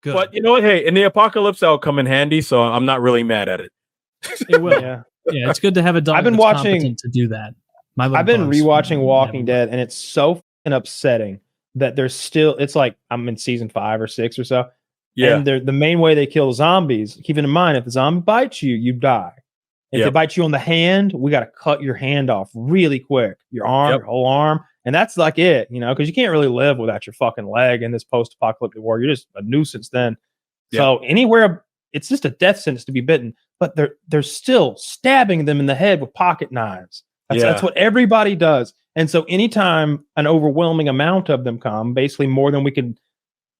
Good. But you know what? Hey, in the apocalypse, that'll come in handy. So I'm not really mad at it. It will. Yeah, it's good to have a dog. I've been that's watching competent to do that. I've been rewatching Walking Dead, and it's so fucking upsetting that there's still. It's like I'm in season 5 or 6 or so. Yeah. And the main way they kill zombies, keeping in mind, if the zombie bites you, you die. If they bite you on the hand, we got to cut your hand off really quick. Your arm, your whole arm. And that's like it, because you can't really live without your fucking leg in this post-apocalyptic war. You're just a nuisance then. So anywhere, it's just a death sentence to be bitten. But they're still stabbing them in the head with pocket knives. That's what everybody does. And so anytime an overwhelming amount of them come, basically more than we can,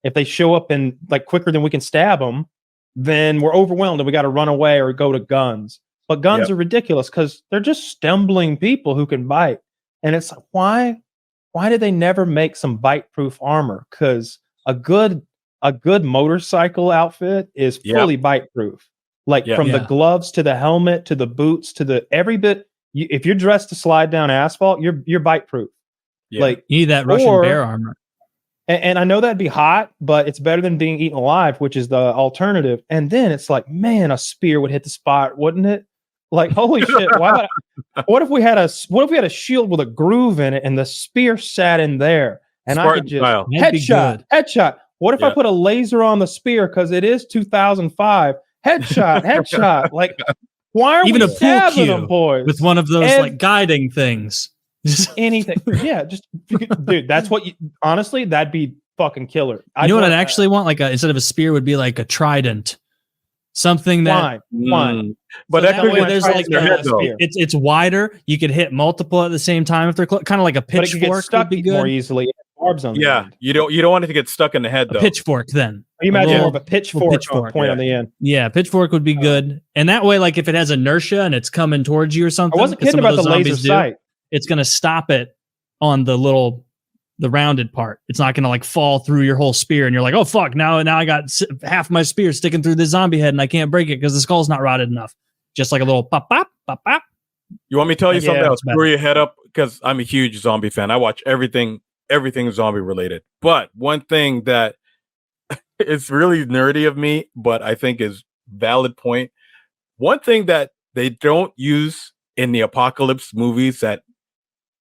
if they show up in like quicker than we can stab them, then we're overwhelmed and we got to run away or go to guns. But guns are ridiculous because they're just stumbling people who can bite. And it's like, why did they never make some bite-proof armor? Because a good motorcycle outfit is fully bite-proof. Like from the gloves to the helmet to the boots to the every bit. If you're dressed to slide down asphalt, you're bite-proof. Yeah. Like you need that Russian bear armor. And I know that'd be hot, but it's better than being eaten alive, which is the alternative. And then it's like, man, a spear would hit the spot, wouldn't it? Like, holy shit! What if we had a shield with a groove in it, and the spear sat in there, and Spartan I could just style. headshot. What if I put a laser on the spear because it is 2005? Headshot. Like, why are even we a pool stabbing cue them, boys? with one of those like guiding things? Anything, just dude. That's what honestly, that'd be fucking killer. You know what I'd actually want? Like instead of a spear, would be like a trident. Something that why? But so that way there's like it's wider. You could hit multiple at the same time if they're kind of like a pitchfork. Stuck would be good. More easily. Barbs on the end. You don't want it to get stuck in the head though. A pitchfork then. You imagine more of a pitchfork point on the end. Yeah, pitchfork would be good. And that way, like if it has inertia and it's coming towards you or something, I wasn't kidding about the laser sight. It's gonna stop it on the rounded part. It's not going to like fall through your whole spear and you're like, oh fuck, now I got half my spear sticking through the zombie head and I can't break it because the skull's not rotted enough. Just like a little pop pop pop pop. You want me to tell you something that'll screw your head up? Because I'm a huge zombie fan. I watch everything zombie related. But one thing that it's really nerdy of me, but I think is valid point. One thing that they don't use in the apocalypse movies that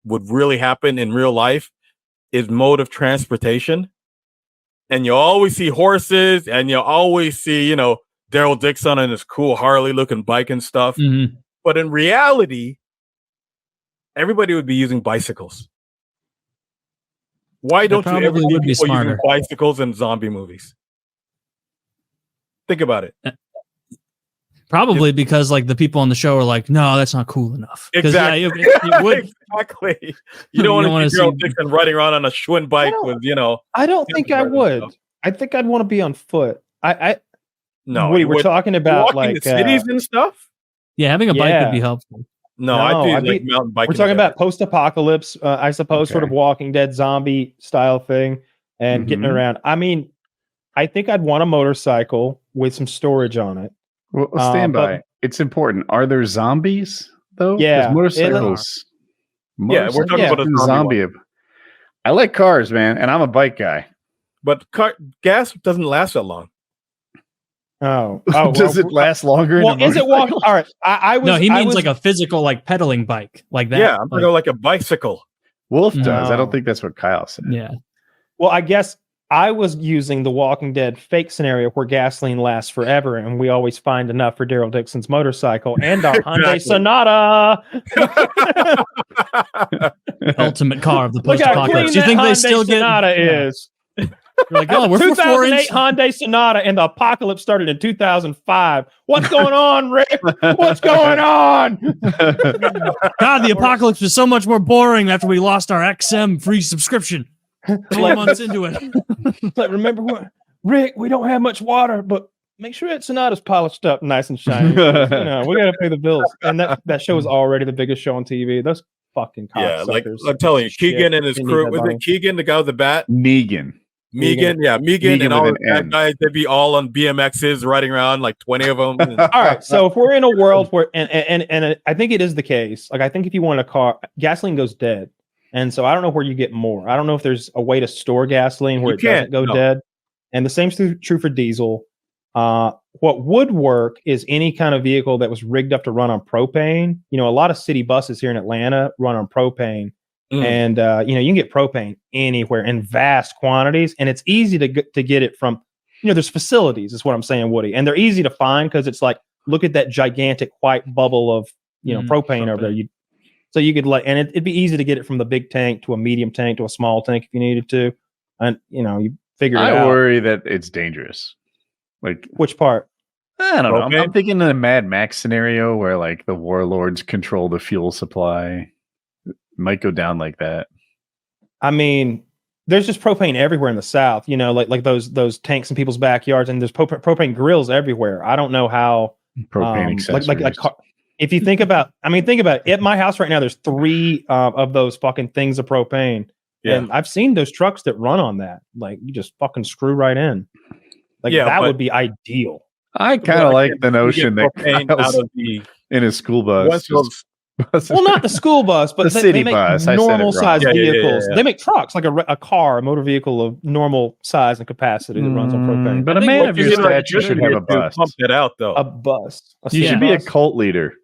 would really happen in real life is mode of transportation. And you always see horses and you always see, Daryl Dixon on his cool Harley looking bike and stuff. Mm-hmm. But in reality, everybody would be using bicycles. Why don't you ever see people using bicycles in zombie movies? Think about it. Probably because like the people on the show are like, no, that's not cool enough. Exactly. It would. Exactly. You don't want to see Daryl Dixon riding around on a Schwinn bike with, I don't think I would. Stuff. I think I'd want to be on foot. No. We're talking about like the cities and stuff. Yeah, having a bike would be helpful. No, I'd do like mountain biking. We're talking about post-apocalypse, I suppose, sort of Walking Dead zombie style thing and getting around. I mean, I think I'd want a motorcycle with some storage on it. Well, stand by. It's important. Are there zombies though? Yeah, motorcycles. Yeah, we're talking about a zombie. I like cars, man, and I'm a bike guy. But gas doesn't last that long. Oh, does it last longer? Well, is it walking? All right, I was. No, he means like a physical, like pedaling bike, like that. Yeah, I'm talking like a bicycle. Wolf does. I don't think that's what Kyle said. Yeah. Well, I guess I was using the Walking Dead fake scenario where gasoline lasts forever, and we always find enough for Daryl Dixon's motorcycle and our Hyundai Sonata. Ultimate car of the post-apocalypse. Do you think they still get? Sonata is. You're like, oh, we're 2008 Hyundai Sonata, and the apocalypse started in 2005. What's going on, Rick? What's going on? God, the apocalypse was so much more boring after we lost our XM free subscription. 4 months into it. Like, remember what, Rick? We don't have much water, but make sure that Sonata's polished up, nice and shiny. We got to pay the bills. And that show is already the biggest show on TV. Those fucking cocksuckers. Yeah, like I'm telling you, Keegan and his crew. Was it Keegan, the guy with the bat? Megan, and all the guys, they'd be all on BMXs riding around, like 20 of them. All right, so if we're in a world where, and I think it is the case, like I think if you want a car, gasoline goes dead, and so I don't know where you get more. I don't know if there's a way to store gasoline where it doesn't go dead, And the same's true for diesel. What would work is any kind of vehicle that was rigged up to run on propane. You know, a lot of city buses here in Atlanta run on propane. And, you know, you can get propane anywhere in vast quantities. And it's easy to get it from, you know, there's facilities, is what I'm saying, Woody. And they're easy to find because it's like, look at that gigantic white bubble of, you know, propane over there. So you could and it'd be easy to get it from the big tank to a medium tank to a small tank if you needed to. And, you know, you figure it out. I worry that it's dangerous. Like, which part? I don't know. I'm thinking in a Mad Max scenario where like the warlords control the fuel supply. It might go down like that. I mean, there's just propane everywhere in the South, you know, like those tanks in people's backyards, and there's propane grills everywhere. I don't know how propane accessories. Like if you think about, think about it. At my house right now, there's 3 of those fucking things of propane. Yeah. And I've seen those trucks that run on that. Like, you just fucking screw right in. Like, that would be ideal. I kind of like the notion that Kyle's in a school bus. Well, not the school bus, but the city they make bus. normal size vehicles. Yeah. They make trucks, like a car, a motor vehicle of normal size and capacity that runs on propane. But a man of your stature should have a bus. Pump it out, though. A bus. You should be a cult leader.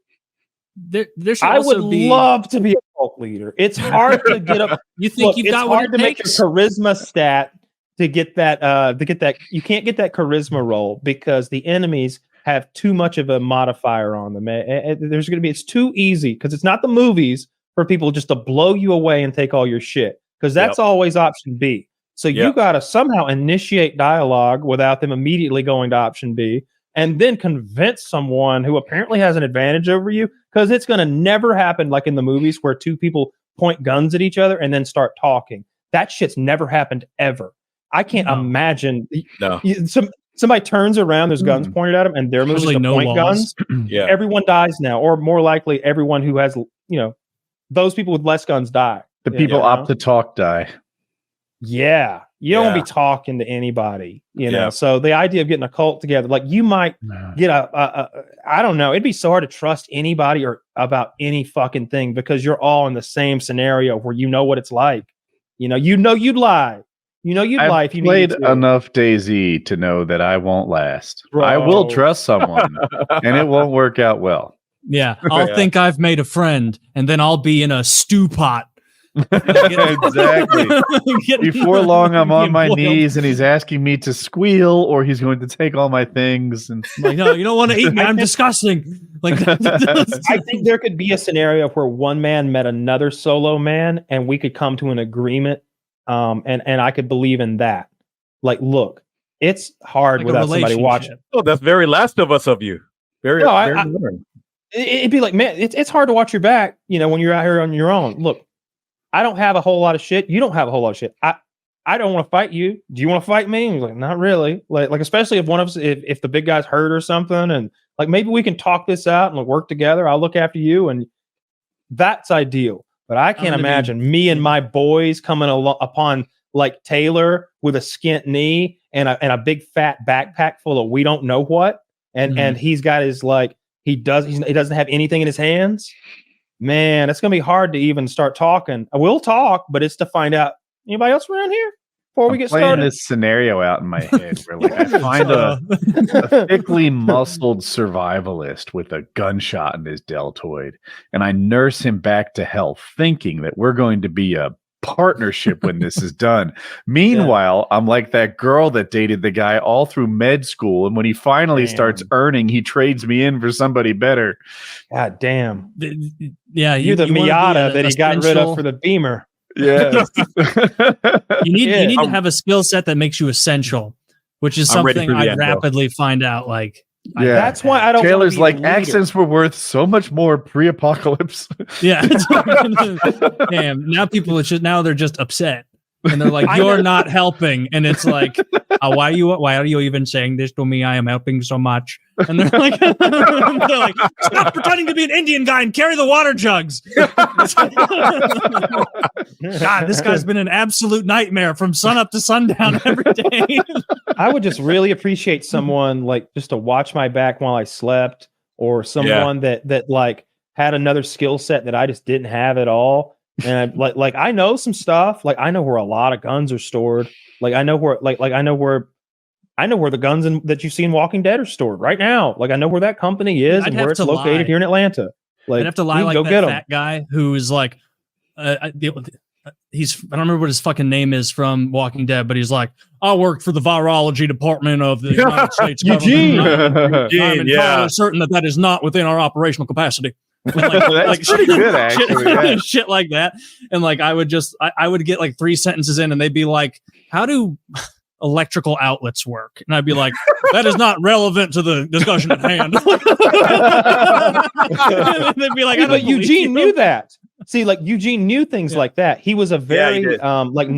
There should I would also be... love to be a cult leader. It's hard to get up. You think you've got what it takes? It's hard to make a charisma stat to get that. You can't get that charisma roll because the enemies have too much of a modifier on them. It's too easy because it's not the movies for people just to blow you away and take all your shit, because that's always option B. So you got to somehow initiate dialogue without them immediately going to option B, and then convince someone who apparently has an advantage over you, because it's going to never happen like in the movies where 2 people point guns at each other and then start talking. That shit's never happened ever. I can't imagine. No. Somebody turns around, there's guns pointed at them, and they're moving to point guns. Everyone dies now, or more likely, everyone who has, those people with less guns die. The people opt to talk die. Yeah, you don't want to be talking to anybody, know. So the idea of getting a cult together, like you might get I don't know, it'd be so hard to trust anybody or about any fucking thing because you're all in the same scenario where you know what it's like. You'd lie. Lie if you played enough DayZ to know that I won't last. Bro. I will trust someone, and it won't work out well. Yeah, I'll think I've made a friend, and then I'll be in a stew pot. Exactly. Before long, I'm on my knees, and he's asking me to squeal, or he's going to take all my things. And I'm like, no, you don't want to eat me. I'm disgusting. Like, I think there could be a scenario where one man met another solo man, and we could come to an agreement. And I could believe in that. Like, look, it's hard without somebody watching. Oh, that's very Last of Us of you. Very. It'd be like, man, it's hard to watch your back, when you're out here on your own. Look, I don't have a whole lot of shit. You don't have a whole lot of shit. I don't want to fight you. Do you want to fight me? And he's like, not really. Like especially if one of us, if the big guy's hurt or something, and like maybe we can talk this out and work together. I'll look after you, and that's ideal. But I can't imagine me and my boys coming upon like Taylor with a skint knee and a big fat backpack full of we don't know what, and he's got his he doesn't have anything in his hands. Man, it's gonna be hard to even start talking. I will talk, but it's to find out anybody else around here before we get started. This scenario out in my head where I find a thickly muscled survivalist with a gunshot in his deltoid, and I nurse him back to health, thinking that we're going to be a partnership when this is done. Meanwhile, I'm like that girl that dated the guy all through med school, and when he finally starts earning, he trades me in for somebody better. God damn. Yeah, you're the Miata that he got rid of for the Beamer. Yeah. you need to have a skill set that makes you essential, which is something I'd rapidly find out. That's why I don't. Taylor's like, accents were worth so much more pre-apocalypse. Yeah. Damn. Now they're just upset. And they're like, you're not helping. And it's like, why are you even saying this to me? I am helping so much. And they're like, stop pretending to be an Indian guy and carry the water jugs. God, this guy's been an absolute nightmare from sunup to sundown every day. I would just really appreciate someone just to watch my back while I slept, or someone that had another skill set that I just didn't have at all. And I know some stuff. I know where a lot of guns are stored. I know where I know where the guns that you see in Walking Dead are stored right now. Like I know where that company is and where it's located here in Atlanta. Like I'd have to lie like that fat guy who is like, I don't remember what his fucking name is from Walking Dead, but he's like, I work for the virology department of the United States Eugene. I'm entirely certain that is not within our operational capacity. That's pretty good, actually. Shit like that. And like I would get like 3 sentences in and they'd be like, how do electrical outlets work? And I'd be like, that is not relevant to the discussion at hand. They'd be like, but Eugene knew that. See, like Eugene knew things like that. He was a very like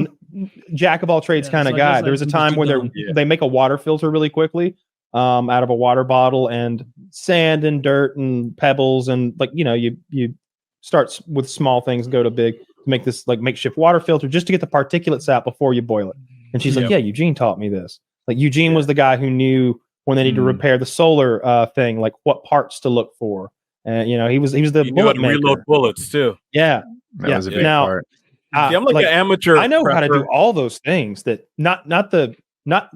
jack of all trades kind of guy. There was a time where they make a water filter really quickly out of a water bottle, and sand and dirt and pebbles, and like you start with small things, go to big to make this like makeshift water filter just to get the particulates out before you boil it. And she's like, yeah, Eugene taught me this. Like Eugene was the guy who knew when they need to repair the solar thing, like what parts to look for. And he was the bullet maker. Reload bullets too. Yeah, that was a big part. I'm like an amateur. I know how to do all those things. That not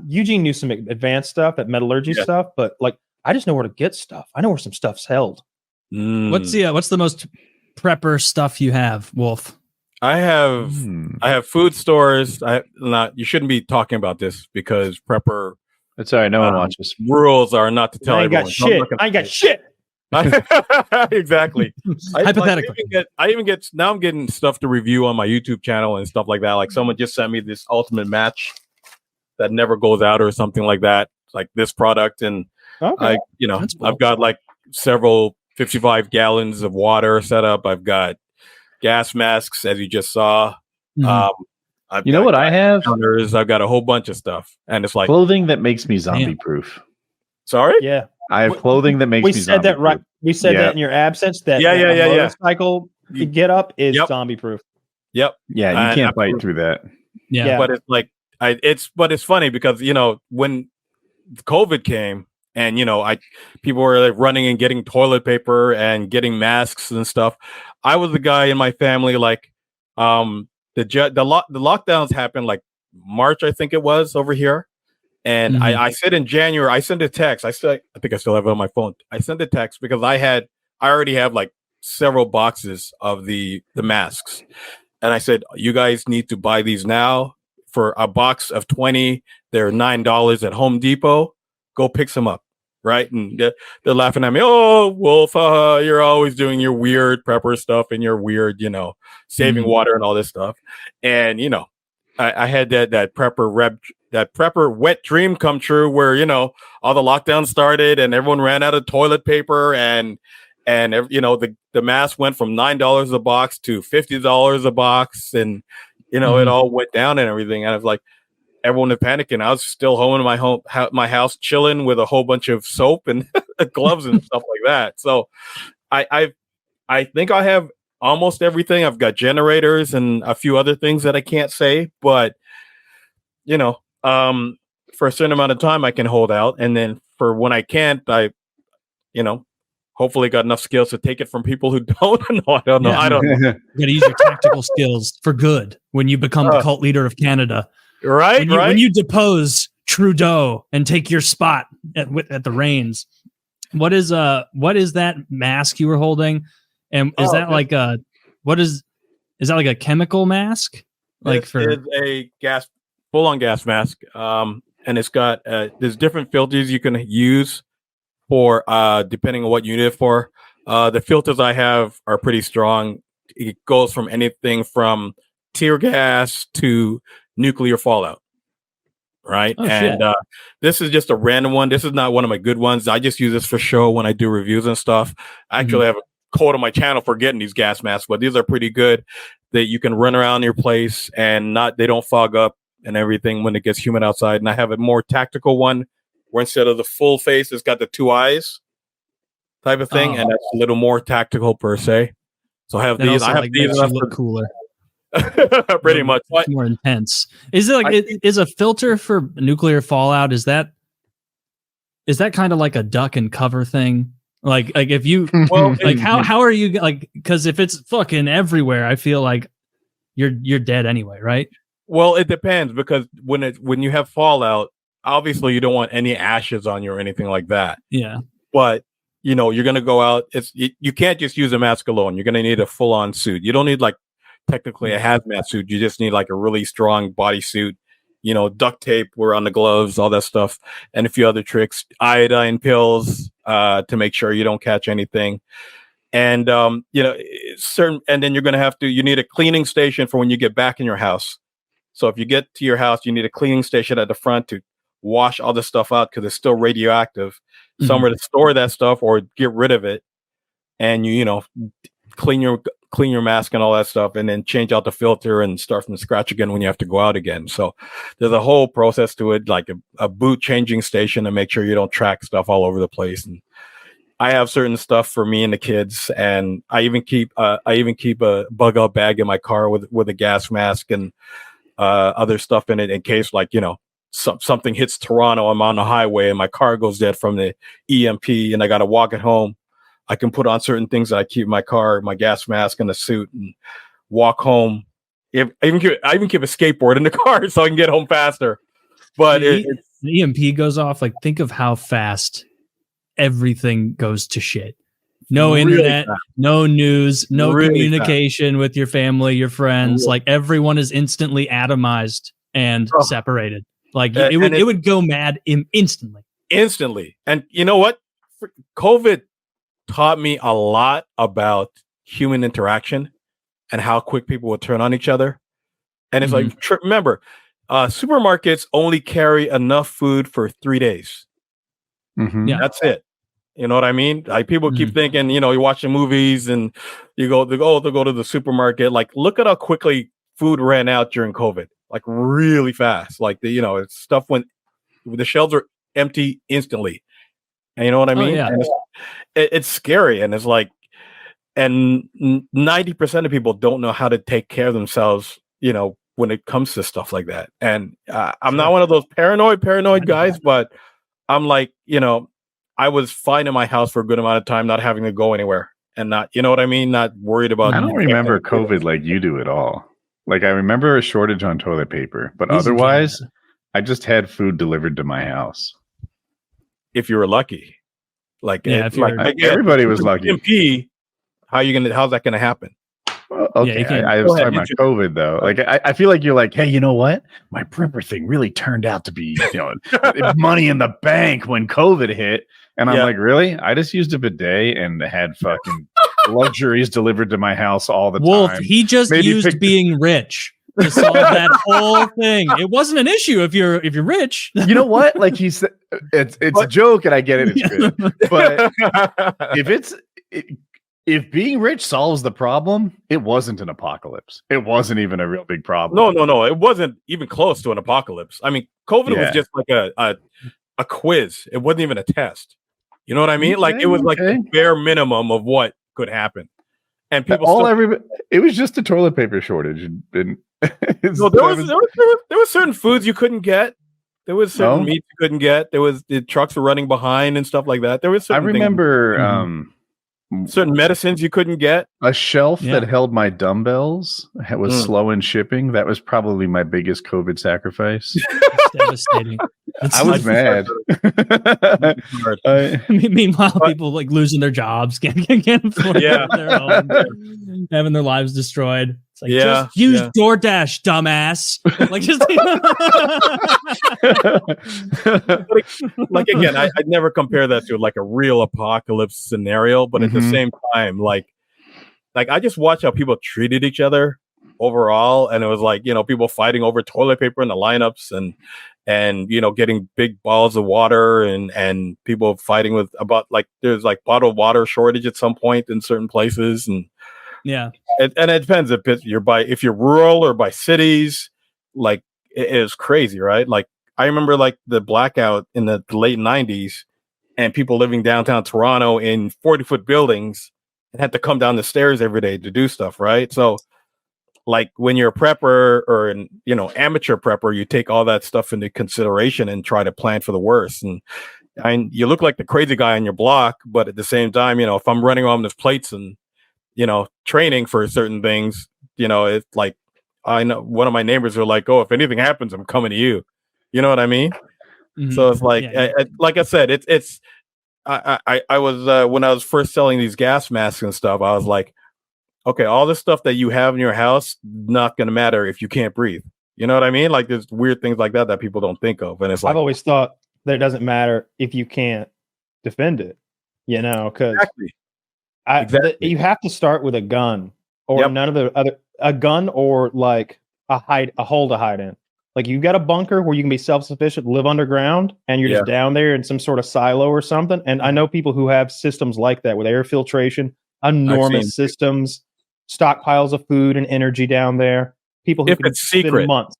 Eugene knew some advanced stuff, that metallurgy stuff, but like I just know where to get stuff. I know where some stuff's held. What's the most prepper stuff you have, Wolf? I have food stores. You shouldn't be talking about this because prepper. That's all right. No one watches. Rules are not to tell everyone. I ain't got shit. Exactly. Hypothetically, now I'm getting stuff to review on my YouTube channel and stuff like that. Like someone just sent me this ultimate match that never goes out or something like that. Like this product, and I've got like several 55 gallons of water set up. I've got gas masks, as you just saw. You know what I have? Counters. I've got a whole bunch of stuff, and it's like clothing that makes me zombie proof. Sorry? Yeah. I have clothing that makes me zombie proof. Right. We said that in your absence. That motorcycle you get up is zombie proof. Yep. Yeah, you can't fight through that. Yeah. But it's like it's funny because when COVID came and people were like running and getting toilet paper and getting masks and stuff. I was the guy in my family like the lockdowns happened like March, I think it was, over here. And I said in January, I sent a text. I think I still have it on my phone. I sent a text because I already have like several boxes of the masks. And I said, you guys need to buy these now for a box of 20. They're $9 at Home Depot. Go pick some up. Right. And they're laughing at me. Oh, Wolf, you're always doing your weird prepper stuff and your weird, saving water and all this stuff. And, I had that prepper wet dream come true where, all the lockdowns started and everyone ran out of toilet paper and the mask went from $9 a box to $50 a box. And, it all went down and everything. And I was like, everyone was panicking. I was still home in my house, chilling with a whole bunch of soap and gloves and stuff like that. So I think I have almost everything. I've got generators and a few other things that I can't say, but for a certain amount of time I can hold out. And then for when I can't, I hopefully got enough skills to take it from people who don't. No, I don't know. Yeah. I don't know. You got to use your tactical skills for good when you become the cult leader of Canada. Right. When you depose Trudeau and take your spot at the reins. What is that mask you were holding? And is that like is that like a chemical mask? Like it's a full-on gas mask. And it's got there's different filters you can use for depending on what you need it for. The filters I have are pretty strong. It goes from anything from tear gas to nuclear fallout. Right. This is just a random one. This is not one of my good ones. I just use this for show when I do reviews and stuff. I actually have a code on my channel for getting these gas masks, but these are pretty good that you can run around your place and they don't fog up and everything when it gets humid outside. And I have a more tactical one where instead of the full face, it's got the 2 eyes type of thing. And that's a little more tactical per se. So I have these. I have these. Look cooler. Pretty much more intense. Is it like is a filter for nuclear fallout? Is that kind of like a duck and cover thing? Like if you how are you like, because if it's fucking everywhere, I feel like you're dead anyway, right? Well, it depends because when you have fallout, obviously you don't want any ashes on you or anything like that. Yeah. But you're going to go out. You can't just use a mask alone. You're going to need a full on suit. You don't need like technically a hazmat suit. You just need like a really strong bodysuit. Duct tape, wear on the gloves, all that stuff, and a few other tricks. Iodine pills to make sure you don't catch anything. And certain. And then you're going to have to. You need a cleaning station for when you get back in your house. So if you get to your house, you need a cleaning station at the front to wash all the stuff out because it's still radioactive. Somewhere to store that stuff or get rid of it, and clean your mask and all that stuff, and then change out the filter and start from scratch again when you have to go out again. So there's a whole process to it, like a boot changing station to make sure you don't track stuff all over the place. And I have certain stuff for me and the kids, and I even keep a bug out bag in my car with a gas mask and other stuff in it in case something hits Toronto. I'm on the highway and my car goes dead from the EMP, and I got to walk it home. I can put on certain things that I keep in my car, my gas mask and a suit, and walk home. I even keep a skateboard in the car so I can get home faster. But the EMP goes off. Like, think of how fast everything goes to shit. No really internet, fast. No news, no really communication with your family, your friends. Like, everyone is instantly atomized and separated. Like, it would go mad instantly. And you know what? COVID taught me a lot about human interaction and how quick people would turn on each other. And it's like, remember, supermarkets only carry enough food for 3 days. Yeah. That's it. You know what I mean? Like, people keep thinking, you're watching movies and they'll go to the supermarket. Like, look at how quickly food ran out during COVID. Like, really fast. Like, stuff the shelves are empty instantly. And you know what I mean? Yeah. And it's scary. And it's like, and 90% of people don't know how to take care of themselves, when it comes to stuff like that. And I'm not one of those paranoid guys, but I'm like, I was fine in my house for a good amount of time, not having to go anywhere and not, you know what I mean? Not worried about. I don't remember COVID like you do at all. Like, I remember a shortage on toilet paper, but otherwise I just had food delivered to my house. If you were lucky. Like, everybody was lucky. MP, how's that gonna happen? Well, okay, I was talking about COVID though. Like, I feel like you're like, hey, you know what? My prepper thing really turned out to be, money in the bank when COVID hit. And I'm like, really? I just used a bidet and had fucking luxuries delivered to my house all the time. Wolf, he just used being rich to solve that whole thing. It wasn't an issue if you're rich. You know what? Like, he said, it's a joke, and I get it. It's good, but if being rich solves the problem, it wasn't an apocalypse. It wasn't even a real big problem. No. It wasn't even close to an apocalypse. I mean, COVID was just like a quiz. It wasn't even a test. You know what I mean? Okay, like, it was like the bare minimum of what could happen. And people it was just a toilet paper shortage. And there was certain foods you couldn't get. There was certain meats you couldn't get. The trucks were running behind and stuff like that. There was certain I remember certain medicines you couldn't get. A shelf that held my dumbbells was slow in shipping. That was probably my biggest COVID sacrifice. It's devastating. I was mad. Meanwhile, people like losing their jobs, having their lives destroyed. It's like, just use DoorDash, dumbass. Like, just like again, I'd never compare that to like a real apocalypse scenario, but at the same time, like I just watched how people treated each other overall, and it was like, people fighting over toilet paper in the lineups, and getting big balls of water, and people fighting about like there's like bottled water shortage at some point in certain places, and and it depends if you're rural or by cities. Like, it is crazy, right? Like, I remember like the blackout in the late 90s, and people living downtown Toronto in 40-foot buildings and had to come down the stairs every day to do stuff, right? So like, when you're a prepper or an amateur prepper, you take all that stuff into consideration and try to plan for the worst. And you look like the crazy guy on your block, but at the same time, if I'm running on these plates and training for certain things, it's like, I know one of my neighbors are like, oh, if anything happens, I'm coming to you. You know what I mean? So it's like, like I said, it's. I was when I was first selling these gas masks and stuff, I was like, okay, all the stuff that you have in your house not going to matter if you can't breathe. You know what I mean? Like there's weird things like that people don't think of, and it's like I've always thought that it doesn't matter if you can't defend it. You know, because you have to start with a gun or none of the other a gun or like a hole to hide in. Like you got a bunker where you can be self-sufficient, live underground, and you're just down there in some sort of silo or something. And I know people who have systems like that with air filtration, enormous systems, stockpiles of food and energy down there. People who if can it's secret months.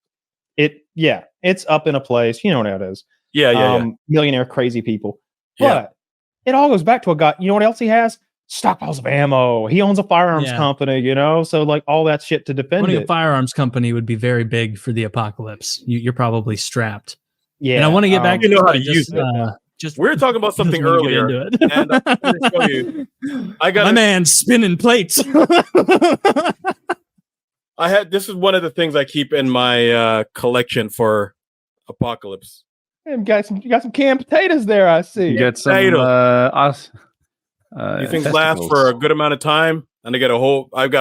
It's up in a place. You know what it is. Millionaire crazy people. But it all goes back to a guy. You know what else he has? Stockpiles of ammo. He owns a firearms company, you know, so like all that shit to defend Owning a firearms company would be very big for the apocalypse. You're probably strapped. Yeah, and I want to get back to how to use it. Just we were talking about something earlier, and I'm going to show you. I got my man spinning plates. This is one of the things I keep in my collection for apocalypse. You got some canned potatoes there. I see. You got some these things last for a good amount of time, and I've got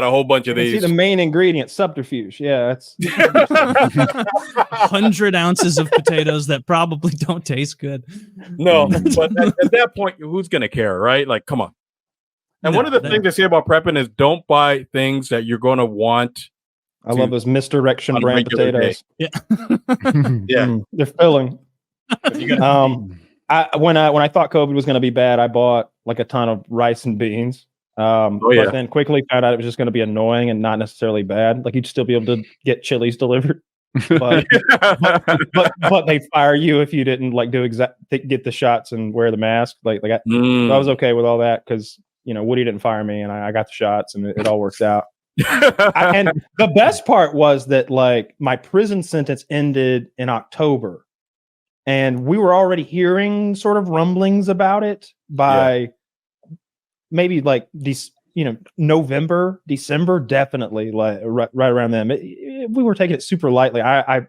a whole bunch of these. See the main ingredient, subterfuge. Yeah, that's 100 ounces of potatoes that probably don't taste good. No, but at that point, who's gonna care, right? Like, come on. And one of the things I say about prepping is don't buy things that you're gonna want. I love those misdirection brand potatoes. Yeah, they're filling. When I thought COVID was going to be bad, I bought like a ton of rice and beans. But then quickly found out it was just going to be annoying and not necessarily bad. Like you'd still be able to get chilies delivered, but they'd fire you if you didn't like get the shots and wear the mask. So I was okay with all that because Woody didn't fire me and I got the shots and it all works out. And the best part was that like my prison sentence ended in October. And we were already hearing sort of rumblings about it by maybe like these, November, December, definitely like right around then. We were taking it super lightly. I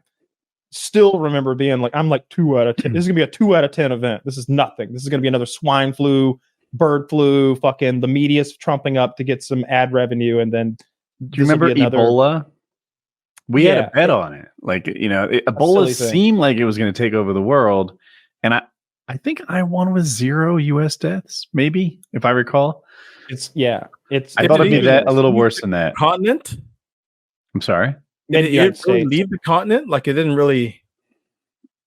still remember being like, I'm like 2 out of 10. This is gonna be a 2 out of 10 event. This is nothing. This is gonna be another swine flu, bird flu. Fucking the media's trumping up to get some ad revenue, and then do you remember Ebola? We had a bet on it. Like, Ebola seemed like it was going to take over the world. And I think I won with 0 US deaths, maybe, if I recall. I thought it'd be a little worse than that. Continent? I'm sorry? Did it really leave the continent? Like it didn't really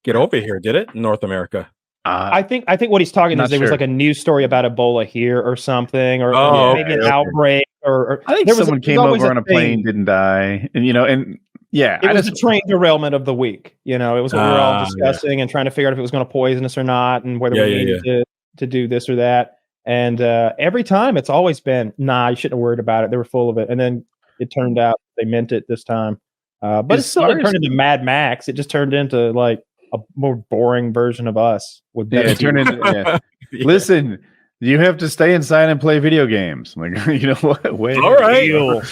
get over here, did it? In North America. I think what he's talking is there was like a news story about Ebola here or something, or maybe an outbreak. Or I think someone came over on a plane, didn't die, and it was the train derailment of the week. It was what we were all discussing and trying to figure out if it was going to poison us or not, and whether we needed to do this or that. And every time it's always been, nah, you shouldn't have worried about it. They were full of it, and then it turned out they meant it this time. But it still didn't turn into Mad Max. It just turned into like a more boring version of us. With it turned into. Listen. You have to stay inside and play video games. I'm like, you know what? Wait, all right.